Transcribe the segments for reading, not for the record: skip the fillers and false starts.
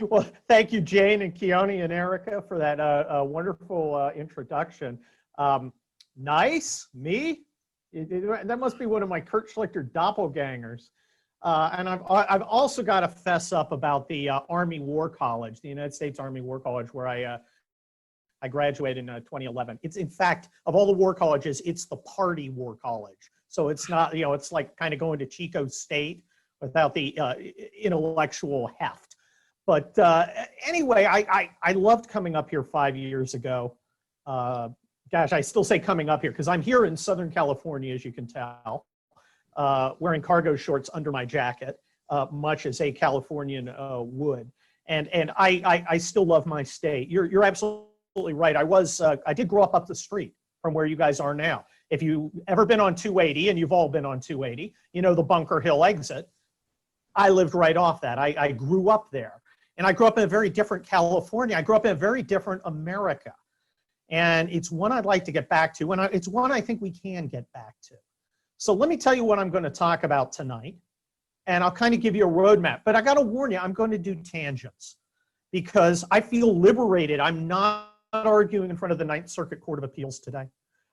Well, thank you, Jane and Keone and Erica, for that wonderful introduction. Nice, me? That must be one of my Kurt Schlichter doppelgangers. And I've also got to fess up about the Army War College, the United States Army War College, where I graduated in 2011. It's, in fact, of all the war colleges, it's the party war college. So it's not, you know, it's like kind of going to Chico State without the intellectual heft. But anyway, I loved coming up here 5 years ago. Gosh, I still say coming up here because I'm here in Southern California, as you can tell, wearing cargo shorts under my jacket, much as a Californian would. And I still love my state. You're absolutely right. I did grow up the street from where you guys are now. If you've ever been on 280, and you've all been on 280, you know the Bunker Hill exit. I lived right off that. I grew up there. And I grew up in a very different California. I grew up in a very different America. And it's one I'd like to get back to. And it's one I think we can get back to. So let me tell you what I'm going to talk about tonight. And I'll kind of give you a roadmap. But I got to warn you, I'm going to do tangents. Because I feel liberated. I'm not arguing in front of the Ninth Circuit Court of Appeals today.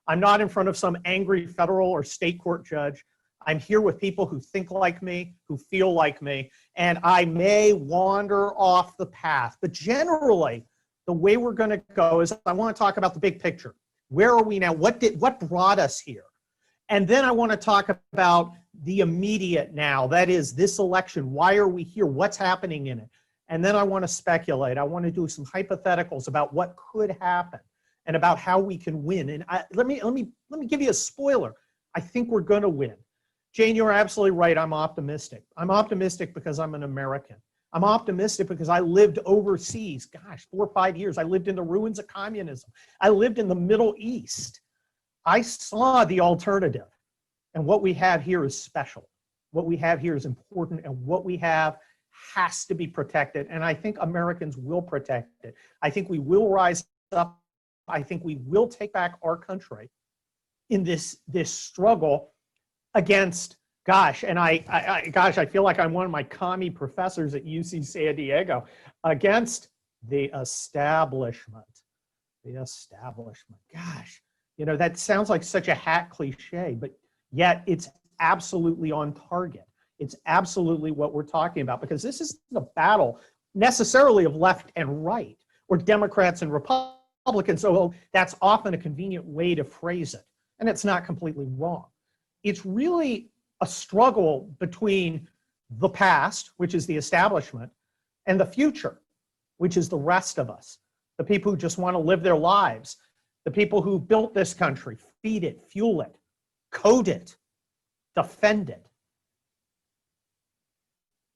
I'm not in front of some angry federal or state court judge. I'm here with people who think like me, who feel like me, and I may wander off the path. But generally, the way we're going to go is I want to talk about the big picture. Where are we now? What brought us here? And then I want to talk about the immediate now. That is this election. Why are we here? What's happening in it? And then I want to speculate. I want to do some hypotheticals about what could happen and about how we can win. And let me give you a spoiler. I think we're going to win. Jane, you're absolutely right. I'm optimistic. I'm optimistic because I'm an American. I'm optimistic because I lived overseas. Gosh, 4 or 5 years. I lived in the ruins of communism. I lived in the Middle East. I saw the alternative. And what we have here is special. What we have here is important. And what we have has to be protected. And I think Americans will protect it. I think we will rise up. I think we will take back our country in this struggle against, gosh, and I feel like I'm one of my commie professors at UC San Diego, against the establishment. The establishment. Gosh, you know, that sounds like such a hack cliche, but yet it's absolutely on target. It's absolutely what we're talking about, because this isn't a battle necessarily of left and right, or Democrats and Republicans, although that's often a convenient way to phrase it, and it's not completely wrong. It's really a struggle between the past, which is the establishment, and the future, which is the rest of us, the people who just want to live their lives, the people who built this country, feed it, fuel it, code it, defend it.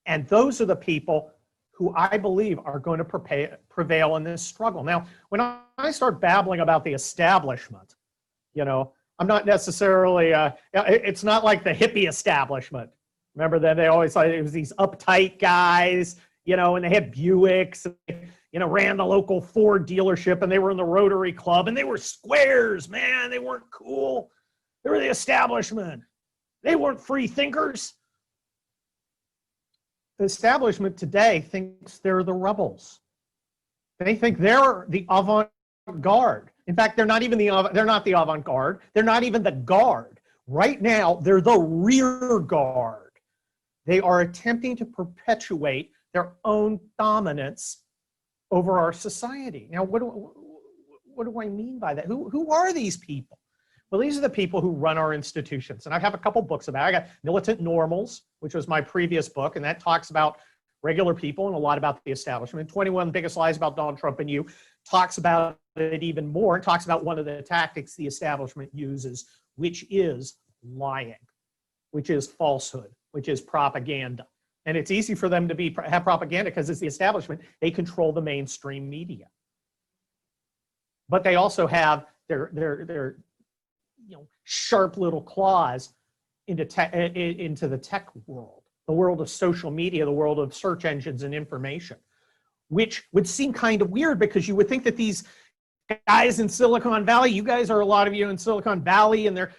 And those are the people who I believe are going to prevail in this struggle. Now, when I start babbling about the establishment, you know, I'm not necessarily, it's not like the hippie establishment. Remember that they always thought it was these uptight guys, you know, and they had Buicks, you know, ran the local Ford dealership, and they were in the Rotary Club, and they were squares, man. They weren't cool. They were the establishment. They weren't free thinkers. The establishment today thinks they're the rebels. They think they're the avant-garde. In fact, they're not the avant-garde. They're not even the guard. Right now, they're the rear guard. They are attempting to perpetuate their own dominance over our society. Now, what do I mean by that? Who are these people? Well, these are the people who run our institutions. And I have a couple books about it. I got Militant Normals, which was my previous book, and that talks about regular people and a lot about the establishment. 21 Biggest Lies About Donald Trump and You talks about it even more, and talks about one of the tactics the establishment uses, which is lying, which is falsehood, which is propaganda. And it's easy for them to have propaganda because it's the establishment. They control the mainstream media. But they also have their sharp little claws into the tech world, the world of social media, the world of search engines and information, which would seem kind of weird because you would think that these guys in Silicon Valley, you guys are a lot of you in Silicon Valley, and they're,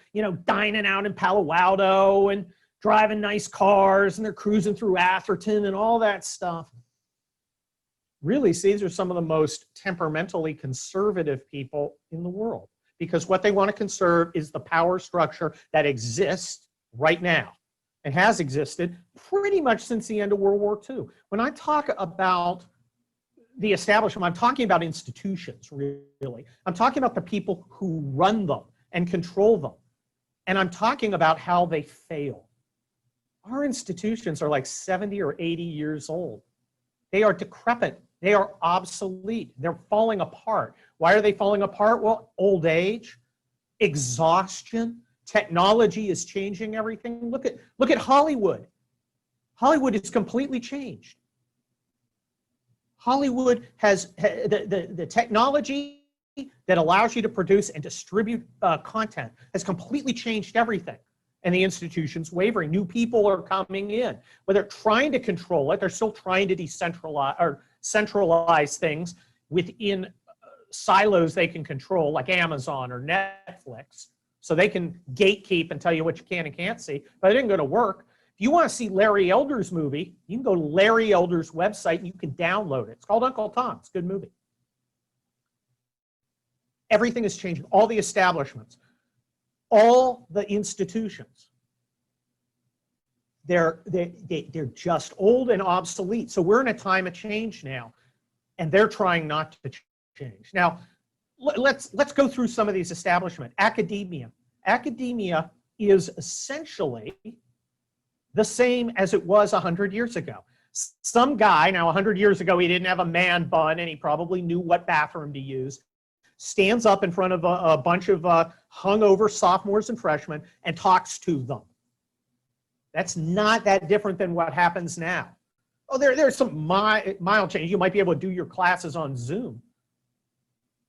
dining out in Palo Alto and driving nice cars, and they're cruising through Atherton and all that stuff. really, these are some of the most temperamentally conservative people in the world, because what they want to conserve is the power structure that exists right now and has existed pretty much since the end of World War II. When I talk about the establishment, I'm talking about institutions, really. I'm talking about the people who run them and control them. And I'm talking about how they fail. Our institutions are like 70 or 80 years old. They are decrepit. They are obsolete. They're falling apart. Why are they falling apart? Well, old age, exhaustion, technology is changing everything. Look at Hollywood. Hollywood is completely changed. Hollywood has the technology that allows you to produce and distribute content has completely changed everything. And the institution's wavering. New people are coming in. But they're trying to control it. They're still trying to decentralize or centralize things within silos they can control, like Amazon or Netflix. So they can gatekeep and tell you what you can and can't see. But it isn't going to work. If you want to see Larry Elder's movie, you can go to Larry Elder's website and you can download it. It's called Uncle Tom. It's a good movie. Everything is changing. All the establishments, all the institutions, they're just old and obsolete. So we're in a time of change now, and they're trying not to change. Now, let's go through some of these establishments. Academia. Academia is essentially the same as it was 100 years ago. Some guy, now 100 years ago, he didn't have a man bun and he probably knew what bathroom to use, stands up in front of a bunch of hungover sophomores and freshmen and talks to them. That's not that different than what happens now. Oh, there's some mild change. You might be able to do your classes on Zoom.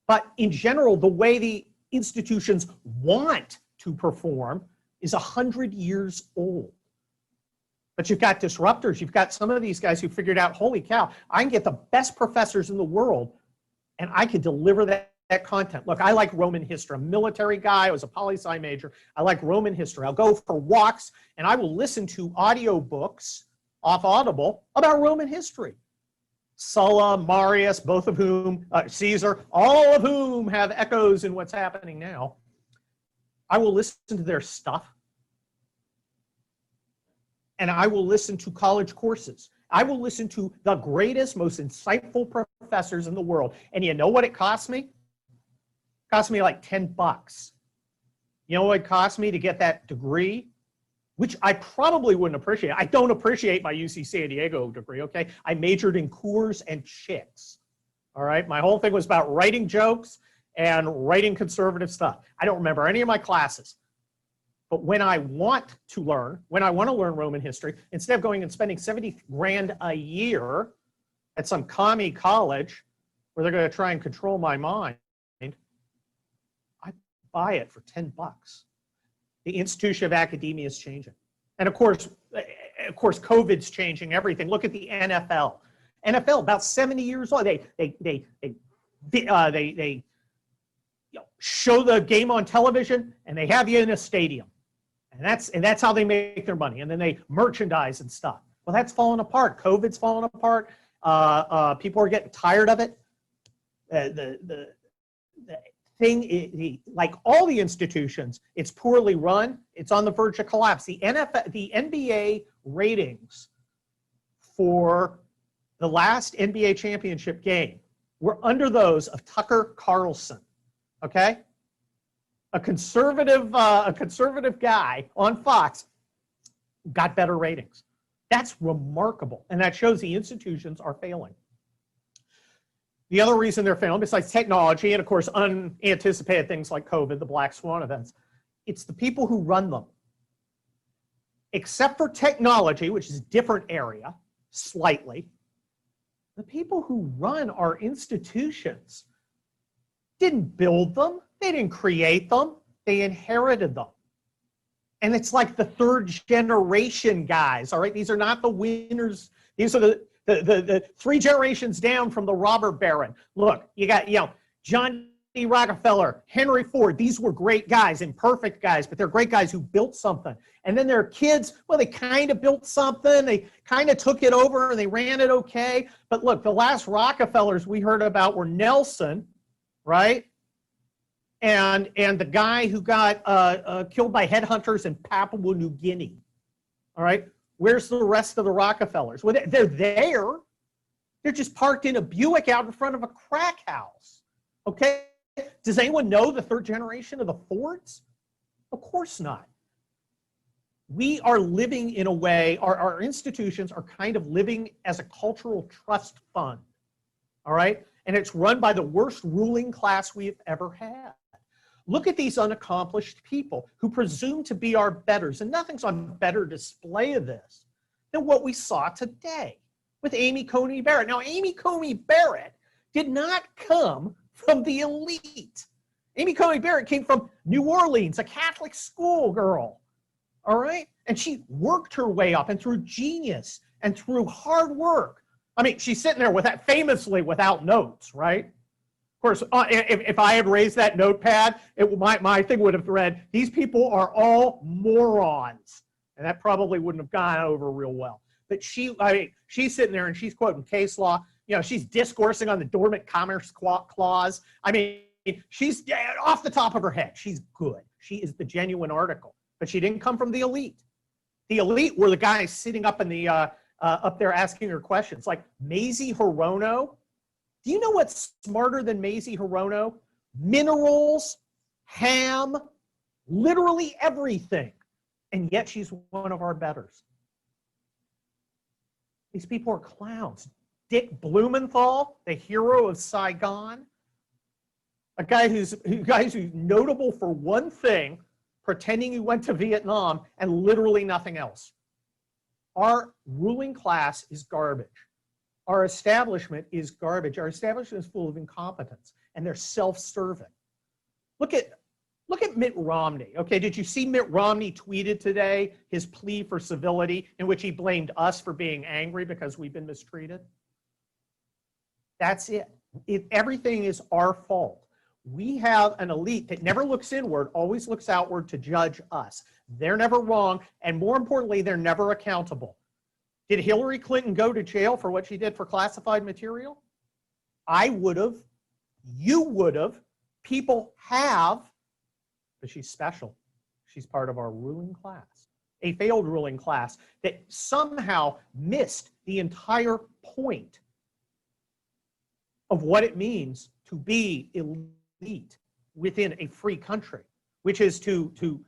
But in general, the way the institutions want to perform is 100 years old. But you've got disruptors. You've got some of these guys who figured out, holy cow, I can get the best professors in the world and I can deliver that content. Look, I like Roman history. I'm a military guy. I was a poli-sci major. I like Roman history. I'll go for walks and I will listen to audiobooks off Audible about Roman history. Sulla, Marius, both of whom, Caesar, all of whom have echoes in what's happening now. I will listen to their stuff. And I will listen to college courses. I will listen to the greatest, most insightful professors in the world. And you know what it cost me? It cost me like $10. You know what it cost me to get that degree? Which I probably wouldn't appreciate. I don't appreciate my UC San Diego degree, okay? I majored in Coors and chicks, all right? My whole thing was about writing jokes and writing conservative stuff. I don't remember any of my classes. But when I want to learn Roman history, instead of going and spending 70 grand a year at some commie college where they're going to try and control my mind, I buy it for $10. The institution of academia is changing. And of course, COVID's changing everything. Look at the NFL. NFL, about 70 years old. They show the game on television and they have you in a stadium. And that's how they make their money. And then they merchandise and stuff. Well, that's falling apart. COVID's falling apart. People are getting tired of it. The thing, like all the institutions, it's poorly run. It's on the verge of collapse. The NBA ratings for the last NBA championship game were under those of Tucker Carlson. Okay. A conservative guy on Fox got better ratings. That's remarkable. And that shows the institutions are failing. The other reason they're failing, besides technology and, of course, unanticipated things like COVID, the black swan events, it's the people who run them. Except for technology, which is a different area, slightly, the people who run our institutions didn't build them. They didn't create them. They inherited them. And it's like the third generation guys, all right? These are not the winners. These are the 3 generations down from the robber baron. Look, you got, John Rockefeller, Henry Ford, these were great guys, imperfect guys, but they're great guys who built something. And then their kids, well, they kind of built something, they kind of took it over and they ran it okay. But look, the last Rockefellers we heard about were Nelson, right? And the guy who got killed by headhunters in Papua New Guinea, all right? Where's the rest of the Rockefellers? Well, they're there. They're just parked in a Buick out in front of a crack house, okay? Does anyone know the third generation of the Fords? Of course not. We are living in a way, our institutions are kind of living as a cultural trust fund, all right? And it's run by the worst ruling class we've ever had. Look at these unaccomplished people who presume to be our betters, and nothing's on better display of this than what we saw today with Amy Coney Barrett. Now, Amy Coney Barrett did not come from the elite. Amy Coney Barrett came from New Orleans, a Catholic schoolgirl, all right? And she worked her way up, and through genius and through hard work. I mean, she's sitting there with that famously without notes, right? Of course, if I had raised that notepad, my thing would have read, these people are all morons. And that probably wouldn't have gone over real well. But she's sitting there and she's quoting case law. You know, she's discoursing on the Dormant Commerce Clause. I mean, she's off the top of her head. She's good. She is the genuine article. But she didn't come from the elite. The elite were the guys sitting up in the up there asking her questions, like Mazie Hirono. Do you know what's smarter than Mazie Hirono? Minerals, ham, literally everything. And yet she's one of our betters. These people are clowns. Dick Blumenthal, the hero of Saigon, a guy who's notable for one thing, pretending he went to Vietnam and literally nothing else. Our ruling class is garbage. Our establishment is garbage. Our establishment is full of incompetence, and they're self-serving. Look at Mitt Romney. Okay, did you see Mitt Romney tweeted today his plea for civility in which he blamed us for being angry because we've been mistreated? That's it. Everything is our fault. We have an elite that never looks inward, always looks outward to judge us. They're never wrong, and more importantly, they're never accountable. Did Hillary Clinton go to jail for what she did for classified material? I would have. You would have. People have. But she's special. She's part of our ruling class. A failed ruling class that somehow missed the entire point of what it means to be elite within a free country, which is to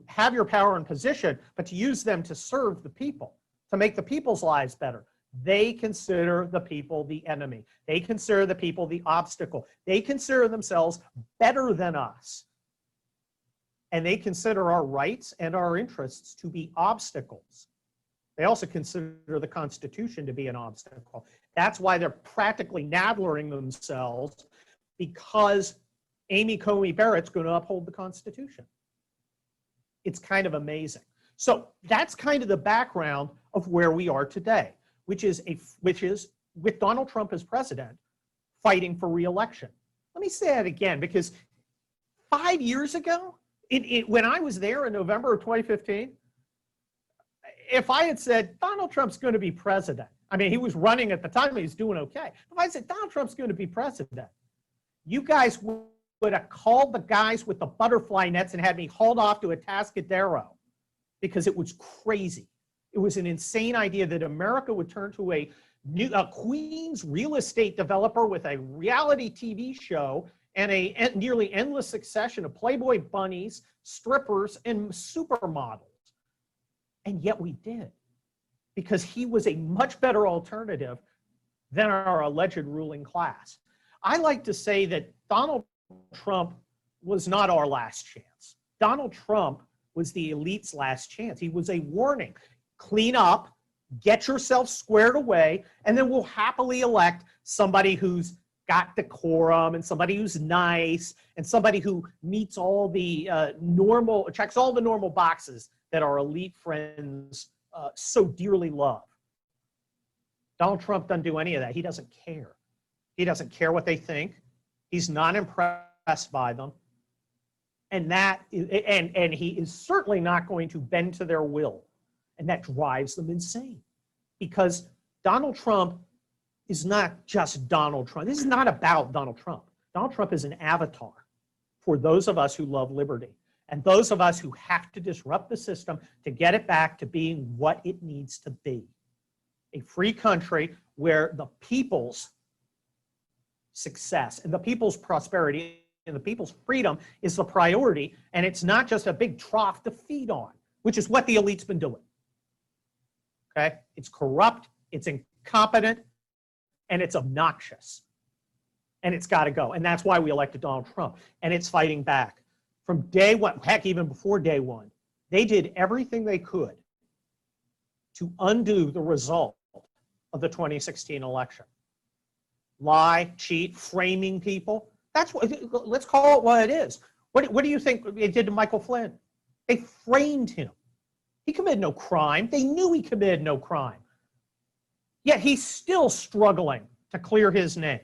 have your power and position, but to use them to serve the people, to make the people's lives better. They consider the people the enemy. They consider the people the obstacle. They consider themselves better than us. And they consider our rights and our interests to be obstacles. They also consider the Constitution to be an obstacle. That's why they're practically nadlering themselves, because Amy Coney Barrett's going to uphold the Constitution. It's kind of amazing. So that's kind of the background of where we are today, which is with Donald Trump as president, fighting for re-election. Let me say that again, because 5 years ago, when I was there in November of 2015, if I had said Donald Trump's going to be president, I mean, he was running at the time, he was doing okay. If I said Donald Trump's going to be president, you guys would have called the guys with the butterfly nets and had me hauled off to Atascadero, because it was crazy. It was an insane idea that America would turn to a Queens real estate developer with a reality TV show and a nearly endless succession of Playboy bunnies, strippers, and supermodels. And yet we did, because he was a much better alternative than our alleged ruling class. I like to say that Donald Trump was not our last chance. Donald Trump was the elite's last chance. He was a warning. Clean up, get yourself squared away, and then we'll happily elect somebody who's got decorum and somebody who's nice and somebody who meets all the checks all the normal boxes that our elite friends so dearly love. Donald Trump doesn't do any of that. He doesn't care. He doesn't care what they think. He's not impressed by them. And and he is certainly not going to bend to their will. And that drives them insane. Because Donald Trump is not just Donald Trump. This is not about Donald Trump. Donald Trump is an avatar for those of us who love liberty and those of us who have to disrupt the system to get it back to being what it needs to be. A free country where the people's success and the people's prosperity and the people's freedom is the priority, and it's not just a big trough to feed on, which is what the elite's been doing. Okay? It's corrupt, it's incompetent, and it's obnoxious. And it's got to go. And that's why we elected Donald Trump. And it's fighting back. From day one, heck, even before day one, they did everything they could to undo the result of the 2016 election. Lie, cheat, framing people. That's what, let's call it what it is. What do you think they did to Michael Flynn? They framed him. He committed no crime. They knew he committed no crime. Yet he's still struggling to clear his name.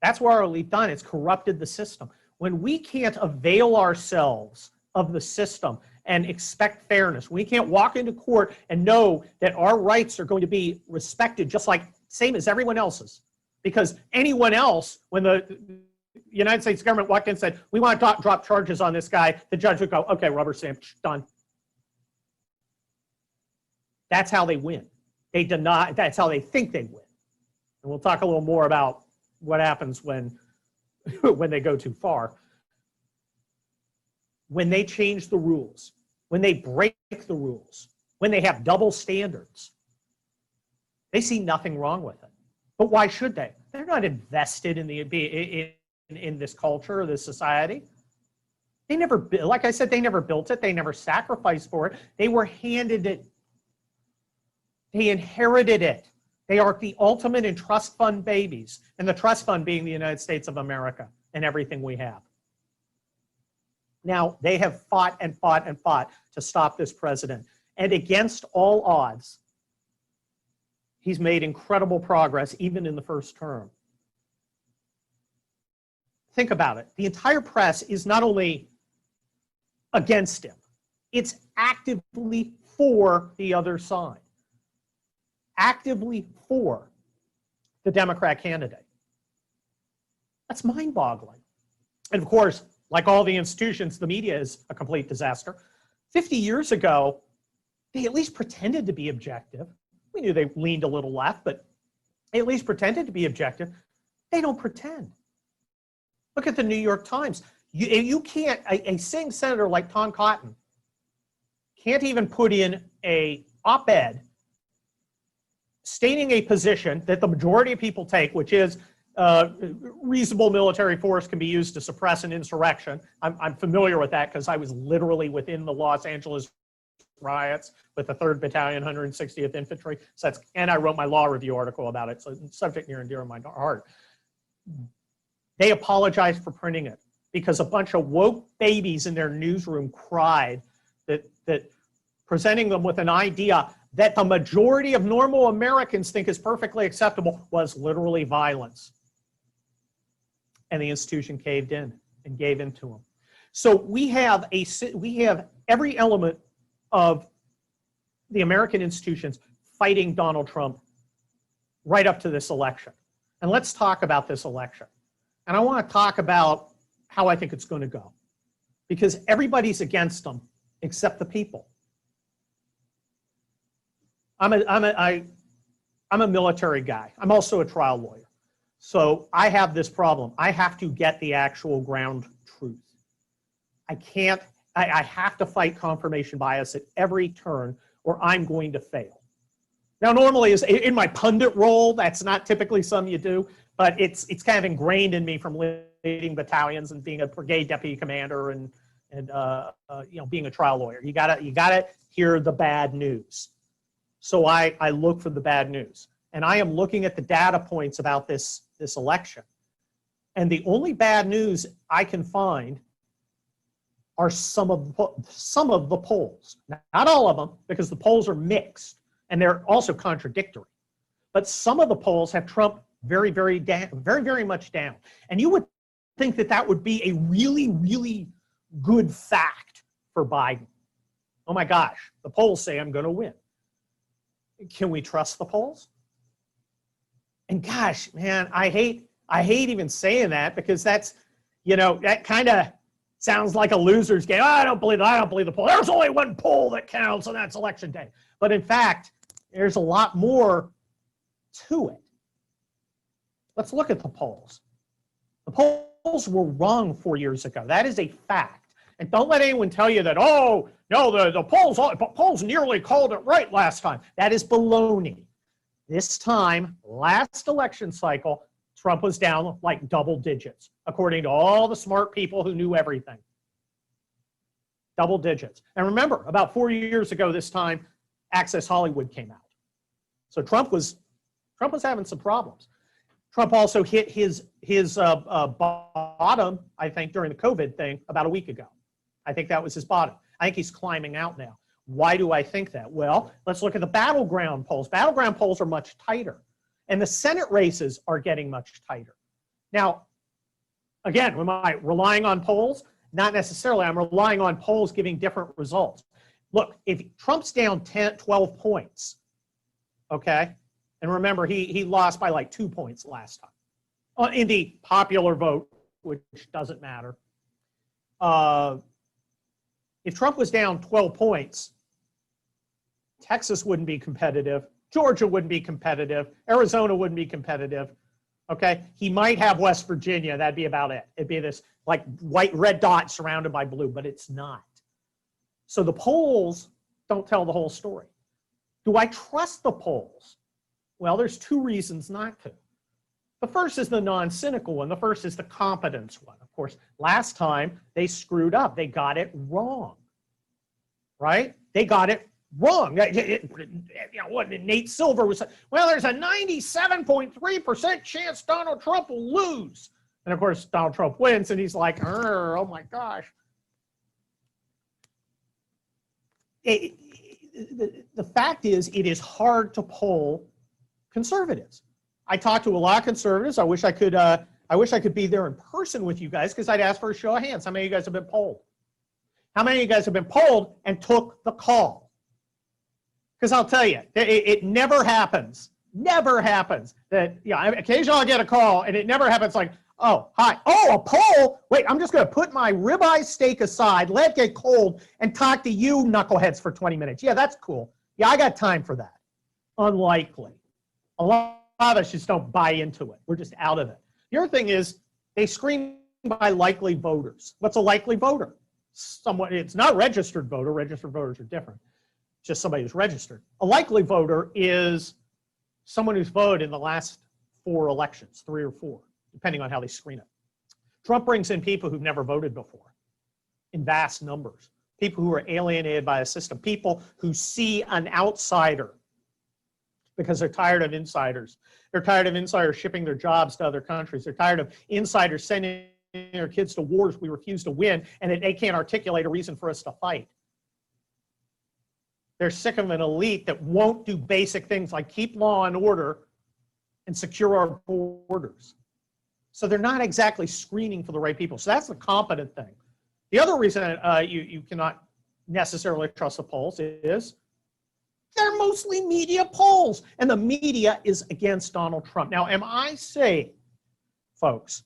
That's what our elite done. It's corrupted the system. When we can't avail ourselves of the system and expect fairness, we can't walk into court and know that our rights are going to be respected just like same as everyone else's. Because anyone else, when the United States government walked in and said, we want to drop charges on this guy, the judge would go, okay, rubber stamp, done. That's how they win. They deny, that's how they think they win. And we'll talk a little more about what happens when they go too far. When they change the rules, when they break the rules, when they have double standards, they see nothing wrong with it. But why should they? They're not invested in in this culture or this society. They never, like I said, they never built it. They never sacrificed for it. They were handed it. They inherited it. They are the ultimate in trust fund babies, and the trust fund being the United States of America and everything we have. Now, they have fought and fought and fought to stop this president. And against all odds, he's made incredible progress, even in the first term. Think about it. The entire press is not only against him, it's actively for the other side. Actively for the Democrat candidate. That's mind-boggling. And of course, like all the institutions, the media is a complete disaster. 50 years ago, they at least pretended to be objective. We knew they leaned a little left, but they at least pretended to be objective. They don't pretend. Look at the New York Times. You can't, a sitting senator like Tom Cotton can't even put in a op-ed stating a position that the majority of people take, which is reasonable military force can be used to suppress an insurrection. I'm familiar with that because I was literally within the Los Angeles riots with the 3rd Battalion, 160th Infantry. So that's, and I wrote my law review article about it, so it's a subject near and dear to my heart. They apologized for printing it because a bunch of woke babies in their newsroom cried that presenting them with an idea that the majority of normal Americans think is perfectly acceptable was literally violence. And the institution caved in and gave in to them. So we have every element of the American institutions fighting Donald Trump right up to this election. And let's talk about this election. And I want to talk about how I think it's going to go. Because everybody's against them except the people. I'm a military guy. I'm also a trial lawyer. So I have this problem. I have to get the actual ground truth. I have to fight confirmation bias at every turn or I'm going to fail. Now, normally in my pundit role, that's not typically something you do, but it's kind of ingrained in me from leading battalions and being a brigade deputy commander and being a trial lawyer. You gotta hear the bad news. So I look for the bad news. And I am looking at the data points about this election. And the only bad news I can find are some of the polls. Not all of them, because the polls are mixed and they're also contradictory. But some of the polls have Trump very, very much down. And you would think that that would be a really, really good fact for Biden. Oh my gosh, the polls say I'm going to win. Can we trust the polls? And gosh, man, I hate even saying that, because that's, you know, that kind of sounds like a loser's game. Oh, I don't believe the poll. There's only one poll that counts, and that's election day. But in fact, there's a lot more to it. Let's look at the polls. The polls were wrong 4 years ago. That is a fact. And don't let anyone tell you that, oh, no, the polls nearly called it right last time. That is baloney. This time, last election cycle, Trump was down like double digits, according to all the smart people who knew everything. Double digits. And remember, about 4 years ago this time, Access Hollywood came out. So Trump was having some problems. Trump also hit his bottom, I think, during the COVID thing about a week ago. I think that was his bottom. I think he's climbing out now. Why do I think that? Well, let's look at the battleground polls. Battleground polls are much tighter, and the Senate races are getting much tighter. Now, again, am I relying on polls? Not necessarily. I'm relying on polls giving different results. Look, if Trump's down 10, 12 points, okay, and remember, he lost by like 2 points last time in the popular vote, which doesn't matter. If Trump was down 12 points, Texas wouldn't be competitive. Georgia wouldn't be competitive. Arizona wouldn't be competitive. Okay, he might have West Virginia. That'd be about it. It'd be this like red dot surrounded by blue, but it's not. So the polls don't tell the whole story. Do I trust the polls? Well, there's two reasons not to. The first is the non-cynical one. The first is the competence one. Of course, last time they screwed up. They got it wrong, right? They got it wrong. What Nate Silver was saying, well, there's a 97.3% chance Donald Trump will lose. And of course, Donald Trump wins, and he's like, oh my gosh. The fact is, it is hard to poll conservatives. I talk to a lot of conservatives. I wish I could be there in person with you guys, because I'd ask for a show of hands. How many of you guys have been polled? How many of you guys have been polled and took the call? Because I'll tell you, it never happens. Never happens that, occasionally I'll get a call, and it never happens like, oh, hi. Oh, a poll? Wait, I'm just going to put my ribeye steak aside, let it get cold, and talk to you knuckleheads for 20 minutes. Yeah, that's cool. Yeah, I got time for that. Unlikely. A lot of us just don't buy into it. We're just out of it. The other thing is they screen by likely voters. What's a likely voter? It's not a registered voter. Registered voters are different. Just somebody who's registered. A likely voter is someone who's voted in the last 4 elections, 3 or 4, depending on how they screen it. Trump brings in people who've never voted before in vast numbers. People who are alienated by a system. People who see an outsider because they're tired of insiders. They're tired of insiders shipping their jobs to other countries. They're tired of insiders sending their kids to wars we refuse to win, and that they can't articulate a reason for us to fight. They're sick of an elite that won't do basic things like keep law and order and secure our borders. So they're not exactly screening for the right people. So that's the competent thing. The other reason you cannot necessarily trust the polls is they're mostly media polls, and the media is against Donald Trump. Now, am I saying, folks,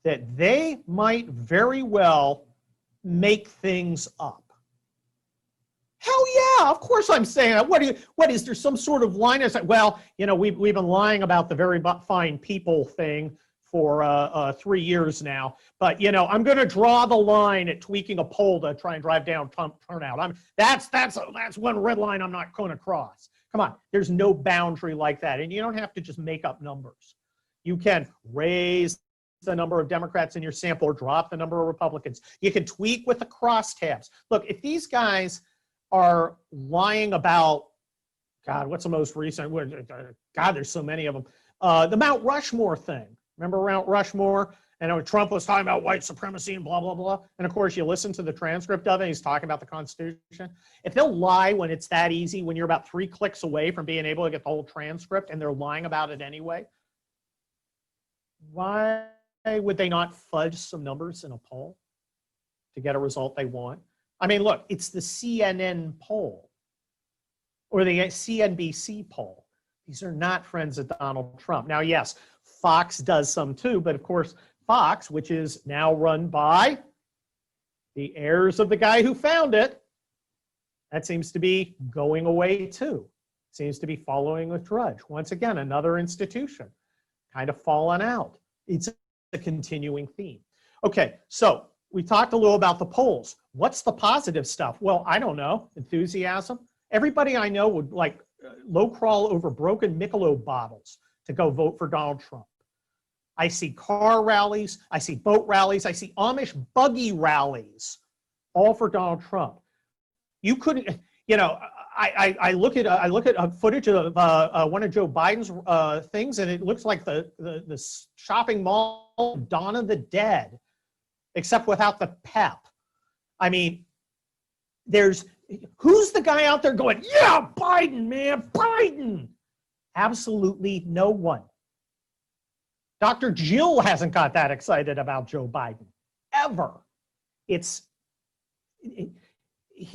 that they might very well make things up? Hell yeah, of course I'm saying that. What is there some sort of line? Is that, well, we've been lying about the very fine people thing for 3 years now, but I'm going to draw the line at tweaking a poll to try and drive down Trump turnout. That's one red line I'm not going to cross. Come on, there's no boundary like that, and you don't have to just make up numbers. You can raise the number of Democrats in your sample or drop the number of Republicans. You can tweak with the crosstabs. Look, if these guys are lying about, God, what's the most recent? God, there's so many of them. The Mount Rushmore thing. Remember Mount Rushmore? And Trump was talking about white supremacy and blah, blah, blah. And of course, you listen to the transcript of it, he's talking about the Constitution. If they'll lie when it's that easy, when you're about 3 clicks away from being able to get the whole transcript, and they're lying about it anyway, why would they not fudge some numbers in a poll to get a result they want? I mean, look, it's the CNN poll or the CNBC poll. These are not friends of Donald Trump. Now, yes, Fox does some too, but of course, Fox, which is now run by the heirs of the guy who found it, that seems to be going away too. Seems to be following a Drudge. Once again, another institution kind of fallen out. It's a continuing theme. Okay, so we talked a little about the polls. What's the positive stuff? Well, I don't know. Enthusiasm. Everybody I know would like low crawl over broken Michelob bottles to go vote for Donald Trump. I see car rallies. I see boat rallies. I see Amish buggy rallies, all for Donald Trump. You couldn't, you know, I look at footage of one of Joe Biden's things, and it looks like the shopping mall of Dawn of the Dead, except without the pep. I mean, who's the guy out there going, yeah, Biden, man, Biden? Absolutely no one. Dr. Jill hasn't got that excited about Joe Biden, ever. He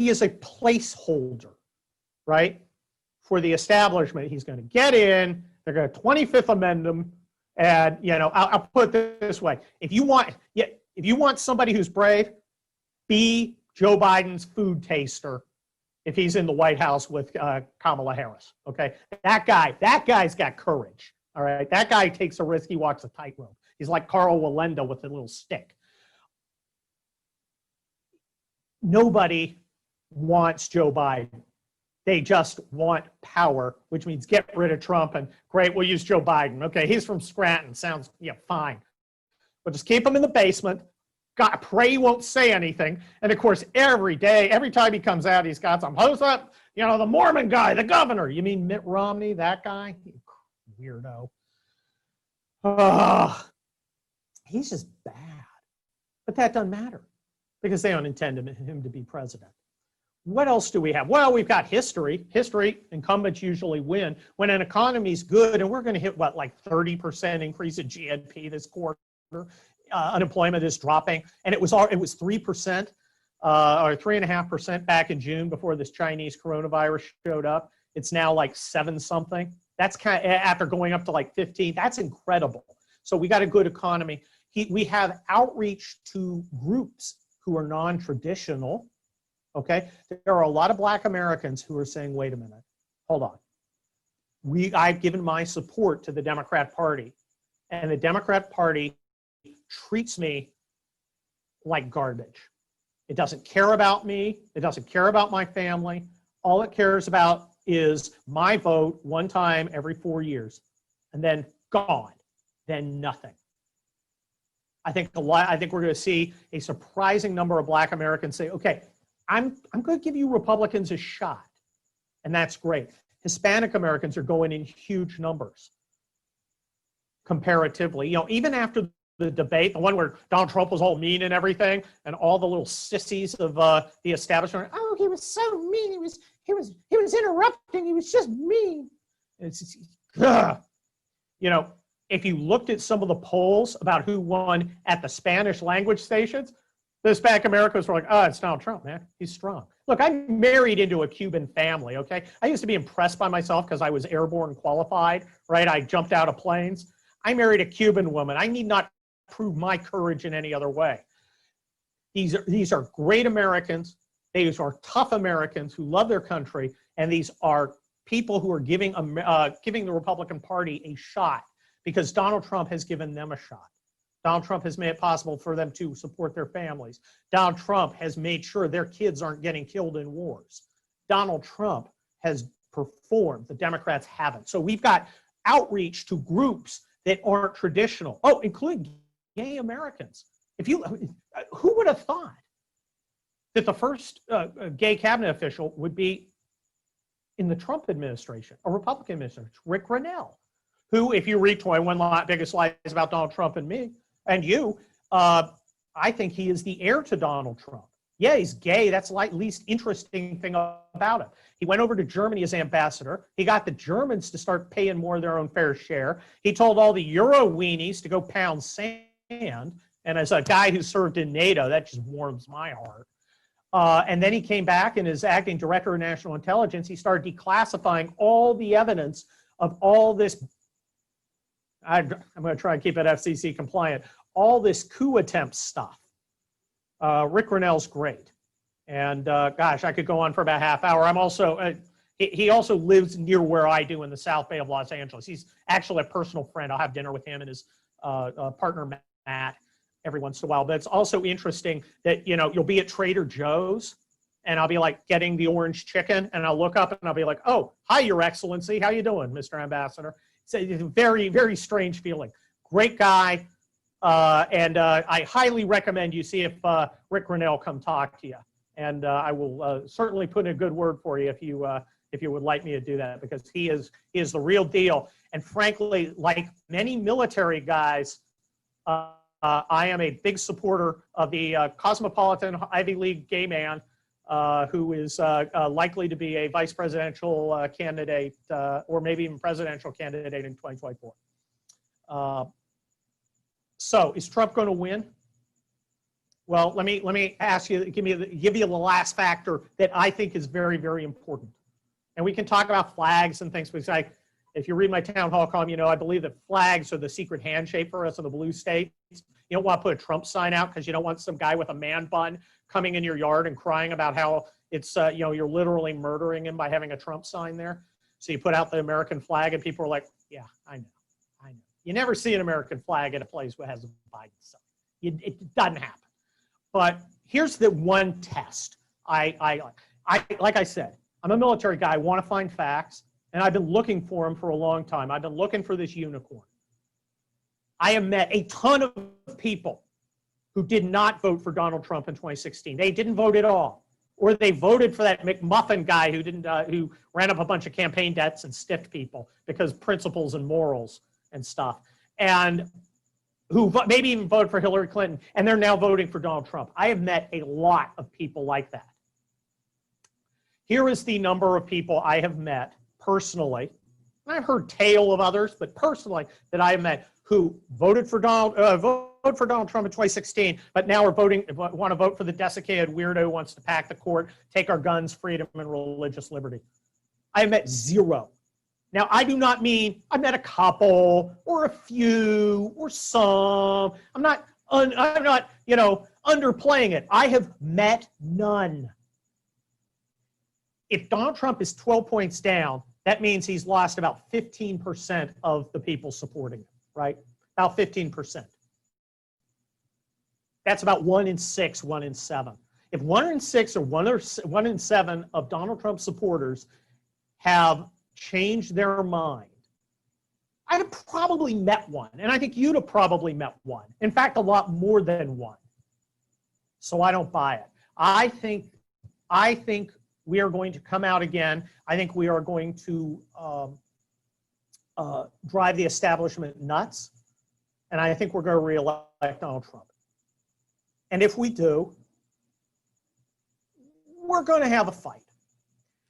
is a placeholder, right, for the establishment. He's going to get in, they're going to 25th amend him, and, you know, I'll put it this way. If you want somebody who's brave, be Joe Biden's food taster if he's in the White House with Kamala Harris, okay? That guy's got courage, all right? That guy takes a risk, he walks a tightrope. He's like Carl Walenda with a little stick. Nobody wants Joe Biden. They just want power, which means get rid of Trump and great, we'll use Joe Biden. Okay, he's from Scranton, sounds, yeah, fine. But just keep him in the basement. God, pray he won't say anything. And of course, every day, every time he comes out, he's got some hose up, you know, the Mormon guy, the governor. You mean Mitt Romney, that guy? You weirdo. He's just bad. But that doesn't matter because they don't intend him to be president. What else do we have? Well, we've got history. History, incumbents usually win. When an economy's good, and we're going to hit, what, like 30% increase in GNP this quarter, unemployment is dropping, and it was 3% or 3.5% back in June before this Chinese coronavirus showed up. It's now like 7 something. That's kind of after going up to like 15. That's incredible. So we got a good economy. We have outreach to groups who are non-traditional. Okay, there are a lot of Black Americans who are saying, "Wait a minute, hold on. I've given my support to the Democrat Party, and the Democrat Party treats me like garbage. It doesn't care about me. It doesn't care about my family. All it cares about is my vote one time every 4 years, and then gone, then nothing." I think we're going to see a surprising number of Black Americans say, "Okay, I'm going to give you Republicans a shot," and that's great. Hispanic Americans are going in huge numbers comparatively. You know, even after the debate, the one where Donald Trump was all mean and everything, and all the little sissies of the establishment, "Oh, he was so mean. He was interrupting. He was just mean." It's you know, if you looked at some of the polls about who won at the Spanish language stations, the Hispanic Americans were like, "Oh, it's Donald Trump, man. He's strong." Look, I'm married into a Cuban family, okay? I used to be impressed by myself because I was airborne qualified, right? I jumped out of planes. I married a Cuban woman. I need not prove my courage in any other way. These are great Americans. These are tough Americans who love their country, and these are people who are giving the Republican Party a shot because Donald Trump has given them a shot. Donald Trump has made it possible for them to support their families. Donald Trump has made sure their kids aren't getting killed in wars. Donald Trump has performed. The Democrats haven't. So we've got outreach to groups that aren't traditional. Oh, including gay Americans. Who would have thought that the first gay cabinet official would be in the Trump administration, a Republican administration, Rick Grenell, who, if you read 21 Biggest Lies About Donald Trump and Me, and you, I think he is the heir to Donald Trump. Yeah, he's gay. That's the least interesting thing about him. He went over to Germany as ambassador. He got the Germans to start paying more of their own fair share. He told all the Euro weenies to go pound sand. And as a guy who served in NATO, that just warms my heart. And then he came back, and as acting director of national intelligence, he started declassifying all the evidence of all this. I'm going to try and keep it FCC compliant. All this coup attempt stuff. Rick Grinnell's great. And gosh, I could go on for about a half hour. I'm also, he also lives near where I do in the South Bay of Los Angeles. He's actually a personal friend. I'll have dinner with him and his partner, Matt, every once in a while. But it's also interesting that, you know, you'll be at Trader Joe's and I'll be like getting the orange chicken and I'll look up and I'll be like, oh, hi, Your Excellency. How you doing, Mr. Ambassador? It's a very, very strange feeling. Great guy. And I highly recommend you see if Rick Grinnell come talk to you. And I will certainly put in a good word for you if you would like me to do that, because he is the real deal. And frankly, like many military guys, I am a big supporter of the cosmopolitan Ivy League gay man who is likely to be a vice presidential candidate or maybe even presidential candidate in 2024. So is Trump going to win? Well, let me ask you, give you the last factor that I think is very, very important. And we can talk about flags and things, because if you read my town hall column, you know, I believe that flags are the secret handshake for us in the blue states. You don't want to put a Trump sign out because you don't want some guy with a man bun coming in your yard and crying about how it's, you know, you're literally murdering him by having a Trump sign there. So you put out the American flag and people are like, yeah, I know. You never see an American flag at a place that has a Biden sign. It doesn't happen. But here's the one test. Like I said, I'm a military guy. I want to find facts, and I've been looking for them for a long time. I've been looking for this unicorn. I have met a ton of people who did not vote for Donald Trump in 2016. They didn't vote at all, or they voted for that McMuffin guy who ran up a bunch of campaign debts and stiffed people because principles and morals and stuff, and who maybe even voted for Hillary Clinton, and they're now voting for Donald Trump. I have met a lot of people like that. Here is the number of people I have met personally, and I've heard tale of others, but personally that I have met who voted for Donald Trump in 2016, but now want to vote for the desiccated weirdo who wants to pack the court, take our guns, freedom, and religious liberty. I have met zero. Now, I do not mean I've met a couple or a few or some. I'm not you know, underplaying it. I have met none. If Donald Trump is 12 points down, that means he's lost about 15% of the people supporting him, right? About 15%. That's about 1 in 6, 1 in 7. If 1 in 6 or 1 in 7 of Donald Trump's supporters have changed their mind, I'd have probably met one, and I think you'd have probably met one. In fact, a lot more than one. So I don't buy it. I think we are going to come out again. I think we are going to drive the establishment nuts, and I think we're going to reelect Donald Trump. And if we do, we're going to have a fight.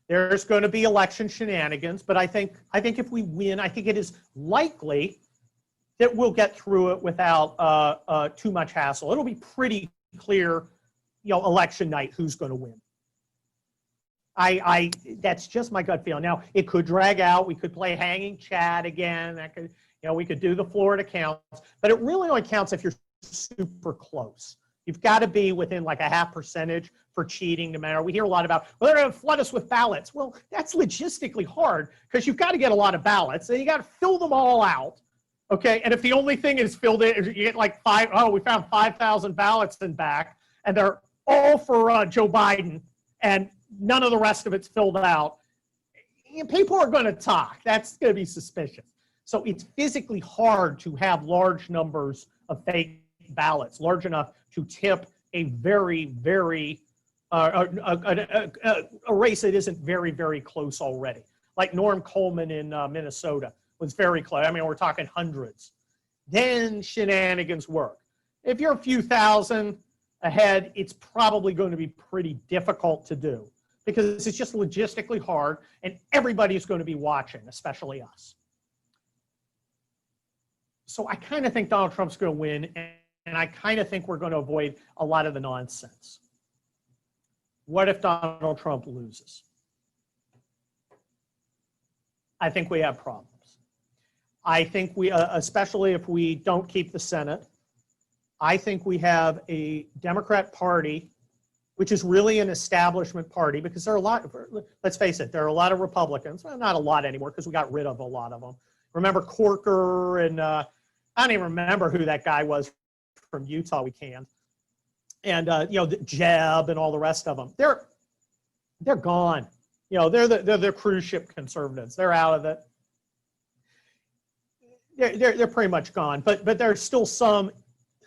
There's going to be election shenanigans, but I think if we win, I think it is likely that we'll get through it without too much hassle. It'll be pretty clear, you know, election night who's going to win. That's just my gut feeling. Now, it could drag out. We could play hanging chat again. That could, you know, we could do the Florida counts, but it really only counts if you're super close. You've got to be within like a 0.5% for cheating, no matter. We hear a lot about, well, they're going to flood us with ballots. Well, that's logistically hard because you've got to get a lot of ballots and you got to fill them all out. Okay. And if the only thing is filled in, you get like we found 5,000 ballots in back and they're all for Joe Biden and none of the rest of it's filled out. People are going to talk. That's going to be suspicious. So it's physically hard to have large numbers of fake ballots, large enough to tip a very, very a race that isn't very, very close already. Like Norm Coleman in Minnesota was very close. I mean, we're talking hundreds. Then shenanigans work. If you're a few thousand ahead, it's probably going to be pretty difficult to do because it's just logistically hard and everybody's going to be watching, especially us. So I kind of think Donald Trump's going to win. and I kind of think we're going to avoid a lot of the nonsense. What if Donald Trump loses? I think we have problems. I think we, especially if we don't keep the Senate, I think we have a Democrat Party, which is really an establishment party, because there are a lot, let's face it, there are a lot of Republicans, well, not a lot anymore because we got rid of a lot of them. Remember Corker and I don't even remember who that guy was from Utah we canned. And you know, Jeb and all the rest of them. They're gone. You know, they're the cruise ship conservatives. They're out of it. They're pretty much gone. But there's still some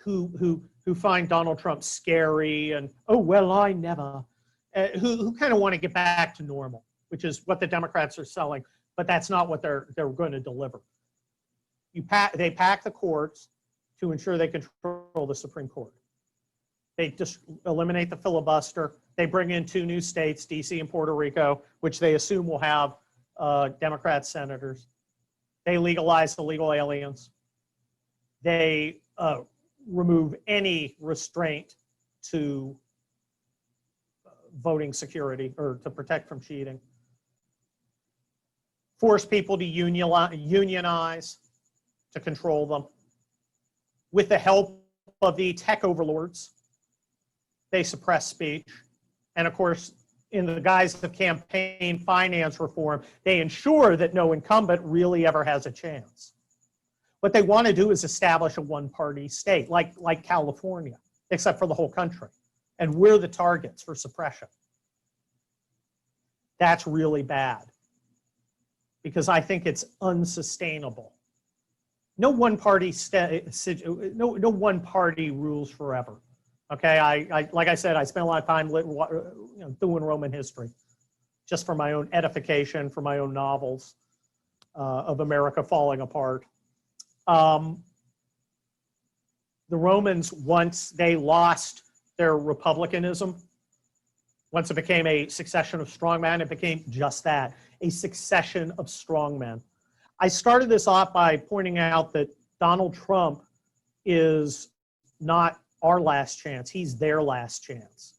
who find Donald Trump scary and, oh well, I never, who kind of want to get back to normal, which is what the Democrats are selling. But that's not what they're going to deliver. They pack the courts to ensure they control the Supreme Court. They just eliminate the filibuster. They bring in 2 new states, DC and Puerto Rico, which they assume will have Democrat senators. They legalize illegal aliens. They remove any restraint to voting security or to protect from cheating. Force people to unionize to control them. With the help of the tech overlords, they suppress speech. And of course, in the guise of campaign finance reform, they ensure that no incumbent really ever has a chance. What they want to do is establish a one-party state, like California, except for the whole country. And we're the targets for suppression. That's really bad, because I think it's unsustainable. No one party no one party rules forever. Okay, I like I said, I spent a lot of time doing Roman history, just for my own edification, for my own novels of America falling apart. The Romans, once they lost their republicanism, once it became a succession of strongmen, it became just that, a succession of strongmen. I started this off by pointing out that Donald Trump is not our last chance. He's their last chance.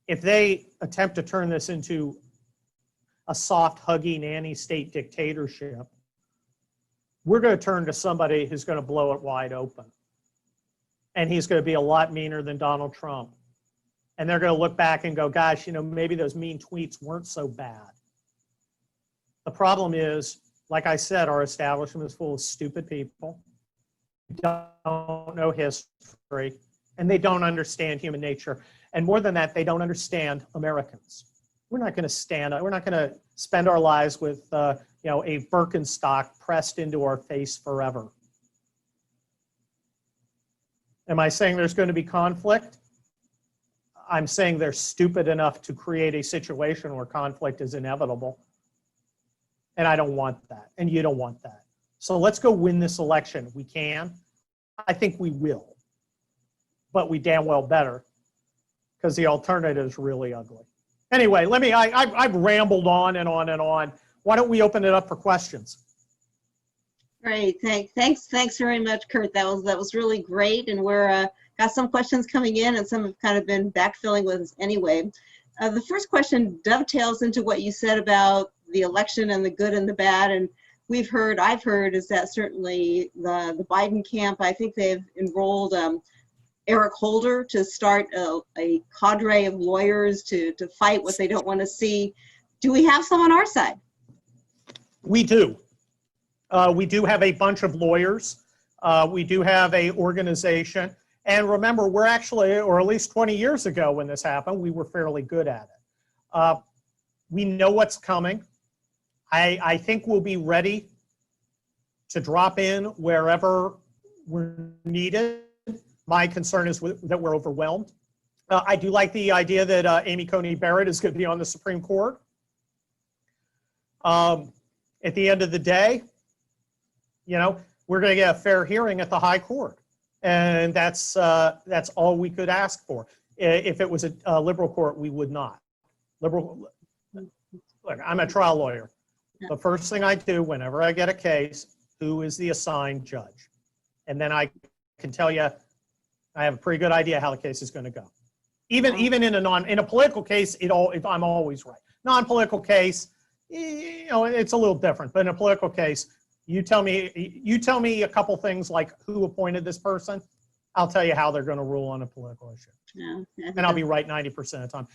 If they attempt to turn this into a soft, huggy, nanny state dictatorship, we're going to turn to somebody who's going to blow it wide open. And he's going to be a lot meaner than Donald Trump. And they're going to look back and go, gosh, you know, maybe those mean tweets weren't so bad. The problem is, like I said, our establishment is full of stupid people who don't know history, and they don't understand human nature. And more than that, they don't understand Americans. We're not going to spend our lives with, you know, a Birkenstock pressed into our face forever. Am I saying there's going to be conflict? I'm saying they're stupid enough to create a situation where conflict is inevitable. And I don't want that, and you don't want that. So let's go win this election. We can. I think we will. But we damn well better, because the alternative is really ugly. Anyway, I've rambled on and on and on. Why don't we open it up for questions? Great, thanks very much, Kurt. That was really great, and we're got some questions coming in, and some have kind of been backfilling with us anyway. The first question dovetails into what you said about the election and the good and the bad, and I've heard is that certainly the Biden camp, I think they've enrolled Eric Holder to start a cadre of lawyers to fight what they don't want to see. Do we have some on our side? We do. We do have a bunch of lawyers. We do have a organization. And remember, we're actually, or at least 20 years ago when this happened, we were fairly good at it. We know what's coming. I think we'll be ready to drop in wherever we're needed. My concern is that we're overwhelmed. I do like the idea that Amy Coney Barrett is going to be on the Supreme Court. At the end of the day, you know, we're going to get a fair hearing at the high court. And that's all we could ask for. If it was a liberal court, we would not. Look, I'm a trial lawyer. The first thing I do whenever I get a case, who is the assigned judge? And then I can tell you, I have a pretty good idea how the case is going to go. Even in a political case, I'm always right. Non-political case, it's a little different. But in a political case, you tell me a couple things like who appointed this person, I'll tell you how they're going to rule on a political issue. Yeah, and I'll be right 90% of the time.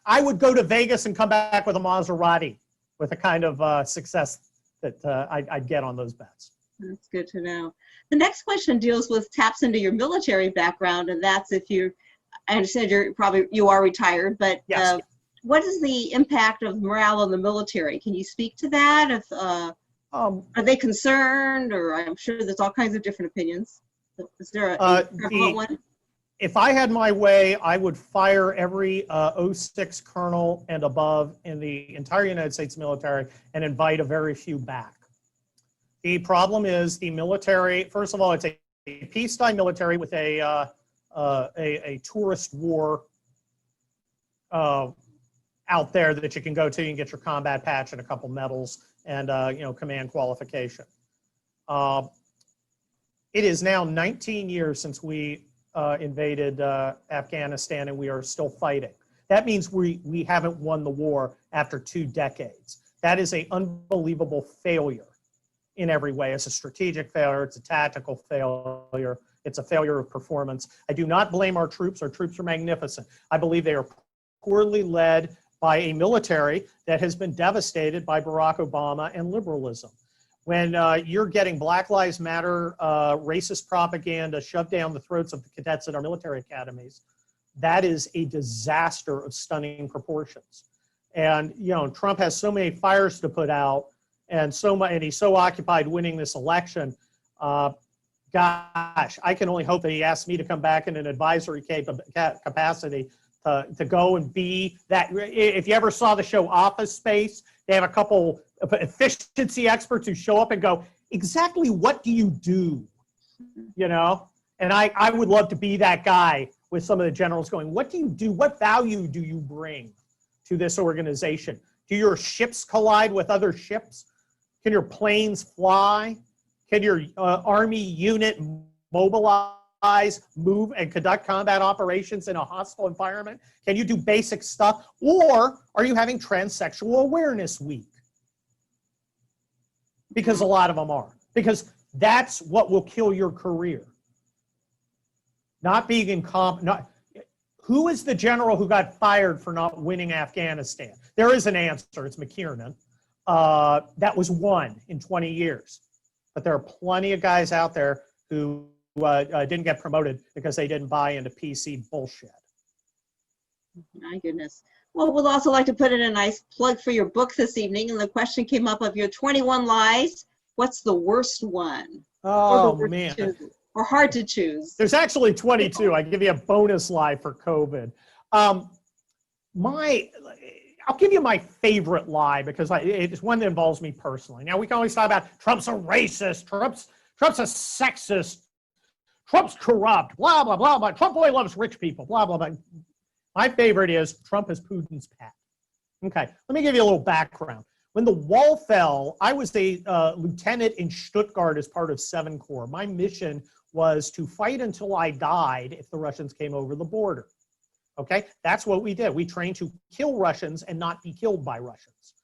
I would go to Vegas and come back with a Maserati with the kind of success that I'd get on those bets. That's good to know. The next question taps into your military background, and that's I understand you are retired, but yes. What is the impact of morale in the military? Can you speak to that? Are they concerned, or I'm sure there's all kinds of different opinions. Is there a prevalent one? If I had my way, I would fire every 06 colonel and above in the entire United States military and invite a very few back. The problem is the military, first of all, it's a peacetime military with a tourist war out there that you can go to. You can get your combat patch and a couple medals and command qualification. It is now 19 years since we invaded Afghanistan, and we are still fighting. That means we haven't won the war after 2 decades. That is an unbelievable failure in every way. It's a strategic failure. It's a tactical failure. It's a failure of performance. I do not blame our troops. Our troops are magnificent. I believe they are poorly led by a military that has been devastated by Barack Obama and liberalism. When you're getting Black Lives Matter racist propaganda shoved down the throats of the cadets at our military academies, that is a disaster of stunning proportions. And Trump has so many fires to put out, and he's so occupied winning this election. Gosh, I can only hope that he asks me to come back in an advisory capacity to go and be that. If you ever saw the show Office Space, they have a couple of efficiency experts who show up and go, exactly what do you do? And I would love to be that guy with some of the generals going, what do you do? What value do you bring to this organization? Do your ships collide with other ships? Can your planes fly? Can your Army unit mobilize, move, and conduct combat operations in a hostile environment? Can you do basic stuff? Or are you having transsexual awareness week? Because a lot of them are. Because that's what will kill your career. Not being in who is the general who got fired for not winning Afghanistan? There is an answer. It's McKiernan. That was one in 20 years. But there are plenty of guys out there who didn't get promoted because they didn't buy into PC bullshit. My goodness. Well, we'd also like to put in a nice plug for your book this evening. And the question came up of your 21 lies. What's the worst one? Oh, man. Or hard to choose? There's actually 22. I give you a bonus lie for COVID. I'll give you my favorite lie because it's one that involves me personally. Now, we can always talk about Trump's a racist, Trump's a sexist, Trump's corrupt, blah, blah, blah, blah. Trump only loves rich people, blah, blah, blah. My favorite is Trump is Putin's pet. Okay, let me give you a little background. When the wall fell, I was a lieutenant in Stuttgart as part of 7 Corps. My mission was to fight until I died if the Russians came over the border. Okay, that's what we did. We trained to kill Russians and not be killed by Russians.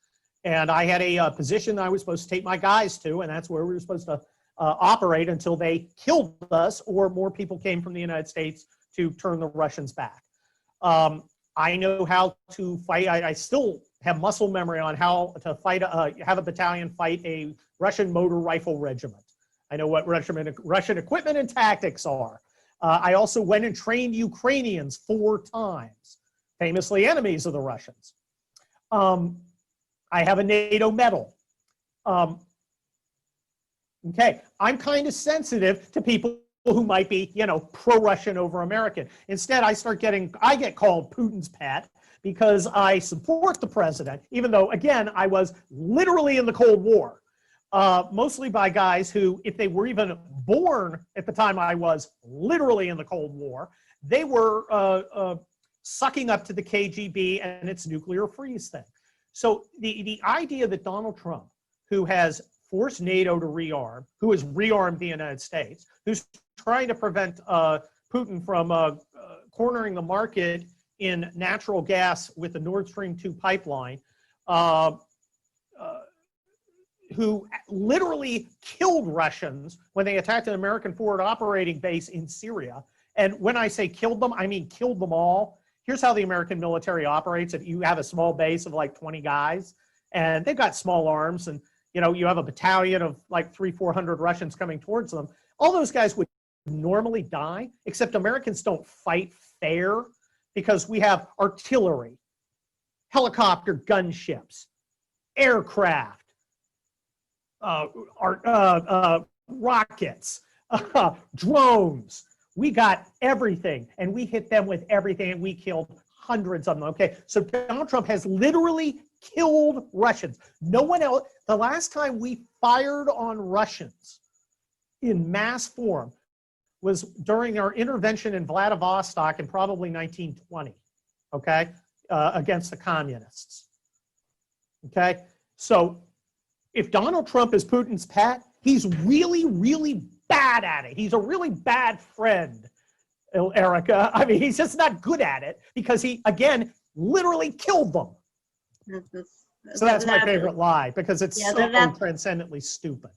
And I had a position I was supposed to take my guys to, and that's where we were supposed to operate until they killed us or more people came from the United States to turn the Russians back. I know how to fight. I still have muscle memory on how to fight, have a battalion fight a Russian motor rifle regiment. I know what Russian equipment and tactics are. I also went and trained Ukrainians 4 times, famously enemies of the Russians. I have a NATO medal. Okay, I'm kind of sensitive to people who might be, pro-Russian over American. Instead, I get called Putin's pet because I support the president, even though, again, I was literally in the Cold War. Mostly by guys who, if they were even born at the time I was literally in the Cold War, they were sucking up to the KGB and its nuclear freeze thing. So the idea that Donald Trump, who has force NATO to rearm, who has rearmed the United States, who's trying to prevent Putin from cornering the market in natural gas with the Nord Stream 2 pipeline, who literally killed Russians when they attacked an American forward operating base in Syria. And when I say killed them, I mean killed them all. Here's how the American military operates. If you have a small base of like 20 guys, and they've got small arms, and you have a battalion of like 300-400 Russians coming towards them, all those guys would normally die, except Americans don't fight fair because we have artillery, helicopter gunships, aircraft, rockets, drones. We got everything, and we hit them with everything, and we killed hundreds of them. Okay, so Donald Trump has literally killed Russians. No one else. The last time we fired on Russians in mass form was during our intervention in Vladivostok in probably 1920, okay, against the communists. Okay, so if Donald Trump is Putin's pet, he's really, really bad at it. He's a really bad friend, Erica. I mean, he's just not good at it because he, again, literally killed them. So that's my favorite lie because it's so transcendently stupid.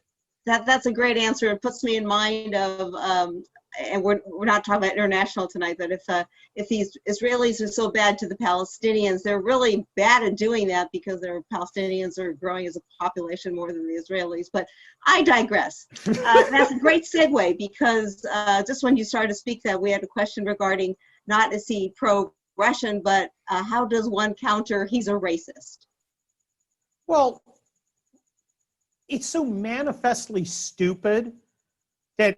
That's a great answer. It puts me in mind of, and we're not talking about international tonight, but if these Israelis are so bad to the Palestinians, they're really bad at doing that because their Palestinians are growing as a population more than the Israelis. But I digress. That's a great segue because just when you started to speak that, we had a question regarding not is he pro-Russian, but how does one counter he's a racist? Well, it's so manifestly stupid that